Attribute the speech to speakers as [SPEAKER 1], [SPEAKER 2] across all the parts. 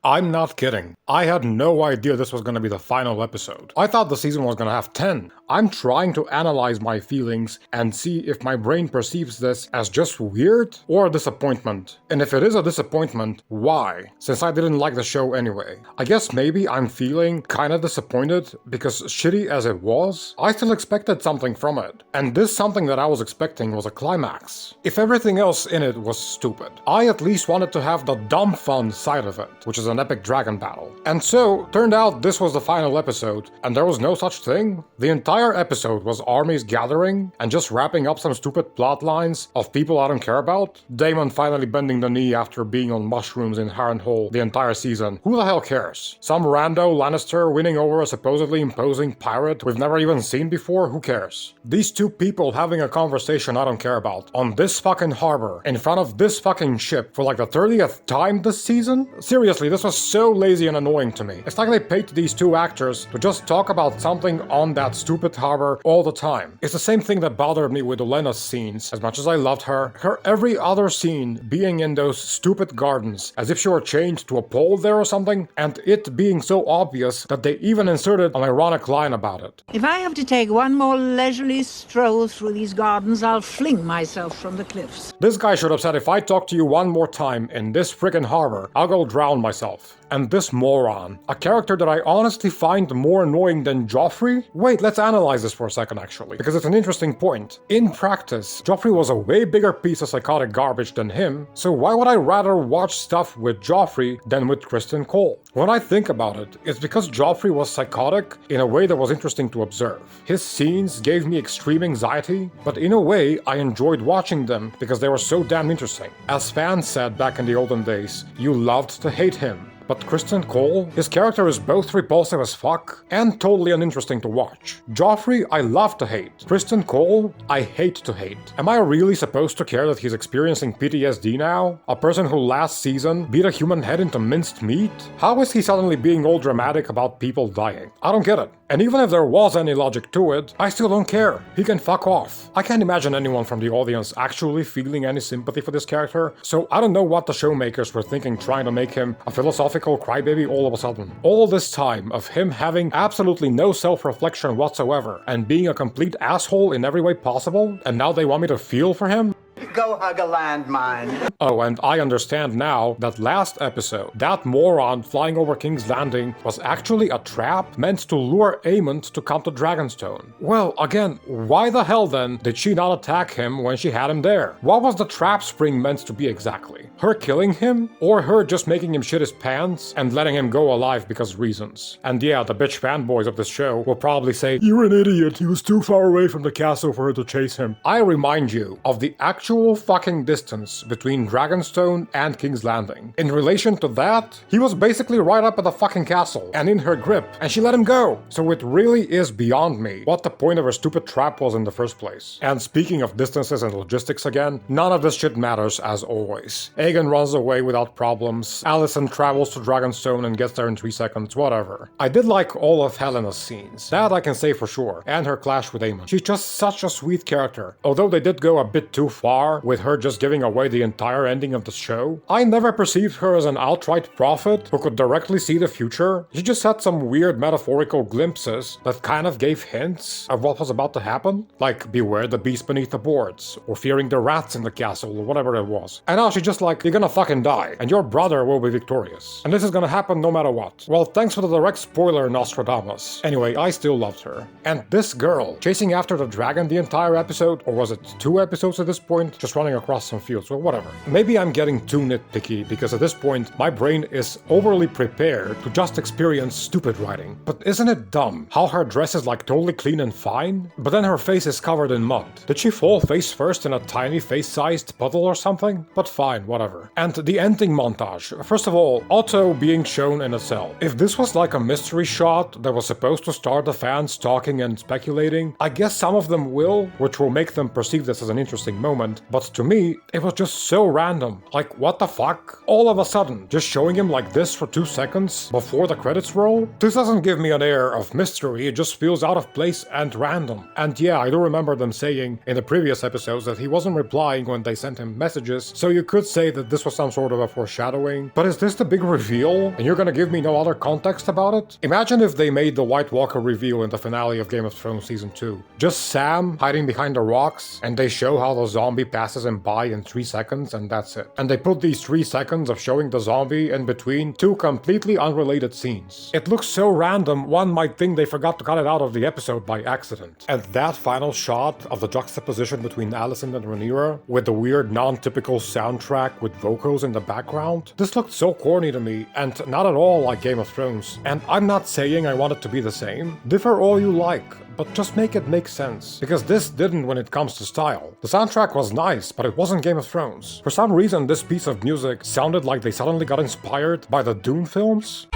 [SPEAKER 1] I'm not kidding. I had no idea this was gonna be the final episode. I thought the season was gonna have 10. I'm trying to analyze my feelings and see if my brain perceives this as just weird or a disappointment. And if it is a disappointment, why? Since I didn't like the show anyway. I guess maybe I'm feeling kinda disappointed because shitty as it was, I still expected something from it. And this something that I was expecting was a climax. If everything else in it was stupid, I at least wanted to have the dumb fun side of it, which is an epic dragon battle. And so, turned out this was the final episode, and there was no such thing. The entire episode was armies gathering and just wrapping up some stupid plot lines of people I don't care about. Daemon finally bending the knee after being on mushrooms in Harrenhal the entire season. Who the hell cares? Some rando Lannister winning over a supposedly imposing pirate we've never even seen before? Who cares? These two people having a conversation I don't care about on this fucking harbor in front of this fucking ship for like the 30th time this season? Seriously, this was so lazy and annoying to me. It's like they paid these two actors to just talk about something on that stupid harbor all the time. It's the same thing that bothered me with Helena's scenes. As much as I loved her every other scene being in those stupid gardens, as if she were chained to a pole there or something, and it being so obvious that they even inserted an ironic line about it.
[SPEAKER 2] If I have to take one more leisurely stroll through these gardens, I'll fling myself from the cliffs.
[SPEAKER 1] This guy should have said, if I talk to you one more time in this friggin' harbor, I'll go drown myself. And this moron, a character that I honestly find more annoying than Joffrey? Wait, let's analyze this for a second actually, because it's an interesting point. In practice, Joffrey was a way bigger piece of psychotic garbage than him, so why would I rather watch stuff with Joffrey than with Criston Cole? When I think about it, it's because Joffrey was psychotic in a way that was interesting to observe. His scenes gave me extreme anxiety, but in a way I enjoyed watching them because they were so damn interesting. As fans said back in the olden days, you loved to hate him. But Criston Cole, his character is both repulsive as fuck and totally uninteresting to watch. Joffrey, I love to hate. Criston Cole, I hate to hate. Am I really supposed to care that he's experiencing PTSD now? A person who last season beat a human head into minced meat? How is he suddenly being all dramatic about people dying? I don't get it. And even if there was any logic to it, I still don't care. He can fuck off. I can't imagine anyone from the audience actually feeling any sympathy for this character, so I don't know what the showmakers were thinking trying to make him a philosophical crybaby all of a sudden. All this time of him having absolutely no self-reflection whatsoever and being a complete asshole in every way possible, and now they want me to feel for him?
[SPEAKER 3] Go hug a landmine.
[SPEAKER 1] Oh, and I understand now that last episode, that moron flying over King's Landing was actually a trap meant to lure Aemond to come to Dragonstone. Well, again, why the hell then did she not attack him when she had him there? What was the trap spring meant to be exactly? Her killing him? Or her just making him shit his pants and letting him go alive because reasons? And yeah, the bitch fanboys of this show will probably say, "You're an idiot, he was too far away from the castle for her to chase him." I remind you of the actual fucking distance between Dragonstone and King's Landing. In relation to that, he was basically right up at the fucking castle and in her grip, and she let him go. So it really is beyond me what the point of her stupid trap was in the first place. And speaking of distances and logistics again, none of this shit matters as always. Aegon runs away without problems, Alicent travels to Dragonstone and gets there in 3 seconds, whatever. I did like all of Helena's scenes, that I can say for sure, and her clash with Aemon. She's just such a sweet character. Although they did go a bit too far with her just giving away the entire ending of the show, I never perceived her as an outright prophet who could directly see the future. She just had some weird metaphorical glimpses that kind of gave hints of what was about to happen, like beware the beast beneath the boards, or fearing the rats in the castle, or whatever it was. And now she's just like, you're gonna fucking die, and your brother will be victorious. And this is gonna happen no matter what. Well, thanks for the direct spoiler, Nostradamus. Anyway, I still loved her. And this girl, chasing after the dragon the entire episode, or was it 2 episodes at this point? Just running across some fields, well, whatever. Maybe I'm getting too nitpicky because at this point my brain is overly prepared to just experience stupid writing. But isn't it dumb how her dress is like totally clean and fine, but then her face is covered in mud? Did she fall face first in a tiny face-sized puddle or something? But fine, whatever. And the ending montage. First of all, Otto being shown in a cell. If this was like a mystery shot that was supposed to start the fans talking and speculating, I guess some of them will, which will make them perceive this as an interesting moment. but to me, it was just so random. Like, what the fuck? All of a sudden, just showing him like this for 2 seconds before the credits roll? This doesn't give me an air of mystery, it just feels out of place and random. And yeah, I do remember them saying in the previous episodes that he wasn't replying when they sent him messages, so you could say that this was some sort of a foreshadowing. But is this the big reveal? And you're gonna give me no other context about it? Imagine if they made the White Walker reveal in the finale of Game of Thrones Season 2. Just Sam hiding behind the rocks, and they show how the zombie passes him by in 3 seconds, and that's it. And they put these 3 seconds of showing the zombie in between 2 completely unrelated scenes. It looks so random, one might think they forgot to cut it out of the episode by accident. And that final shot of the juxtaposition between Alicent and Rhaenyra, with the weird non-typical soundtrack with vocals in the background, this looked so corny to me, and not at all like Game of Thrones. And I'm not saying I want it to be the same. Differ all you like, but just make it make sense. Because this didn't when it comes to style. The soundtrack was nice, but it wasn't Game of Thrones. For some reason, this piece of music sounded like they suddenly got inspired by the Dune films.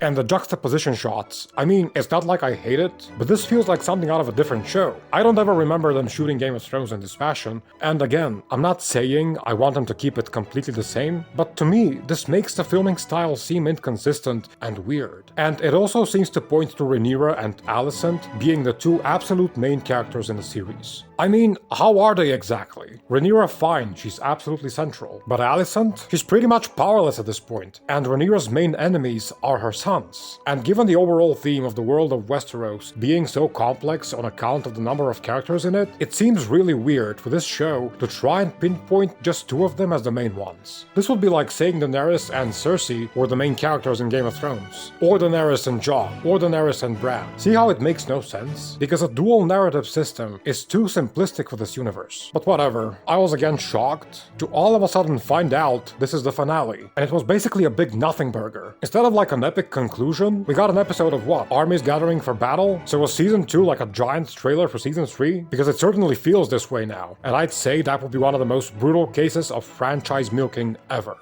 [SPEAKER 1] And the juxtaposition shots, I mean, it's not like I hate it, but this feels like something out of a different show. I don't ever remember them shooting Game of Thrones in this fashion, and again, I'm not saying I want them to keep it completely the same, but to me, this makes the filming style seem inconsistent and weird. And it also seems to point to Rhaenyra and Alicent being the 2 absolute main characters in the series. I mean, how are they exactly? Rhaenyra, fine, she's absolutely central. But Alicent? She's pretty much powerless at this point, and Rhaenyra's main enemies are her sons. And given the overall theme of the world of Westeros being so complex on account of the number of characters in it, it seems really weird for this show to try and pinpoint just 2 of them as the main ones. This would be like saying Daenerys and Cersei were the main characters in Game of Thrones, or Daenerys and Jon, or Daenerys and Bran. See how it makes no sense? Because a dual narrative system is too simplistic for this universe. But whatever, I was again shocked to all of a sudden find out this is the finale, and it was basically a big nothing burger. Instead of like an epic conclusion, we got an episode of what? Armies gathering for battle? So was Season 2 like a giant trailer for Season 3? Because it certainly feels this way now, and I'd say that would be one of the most brutal cases of franchise milking ever.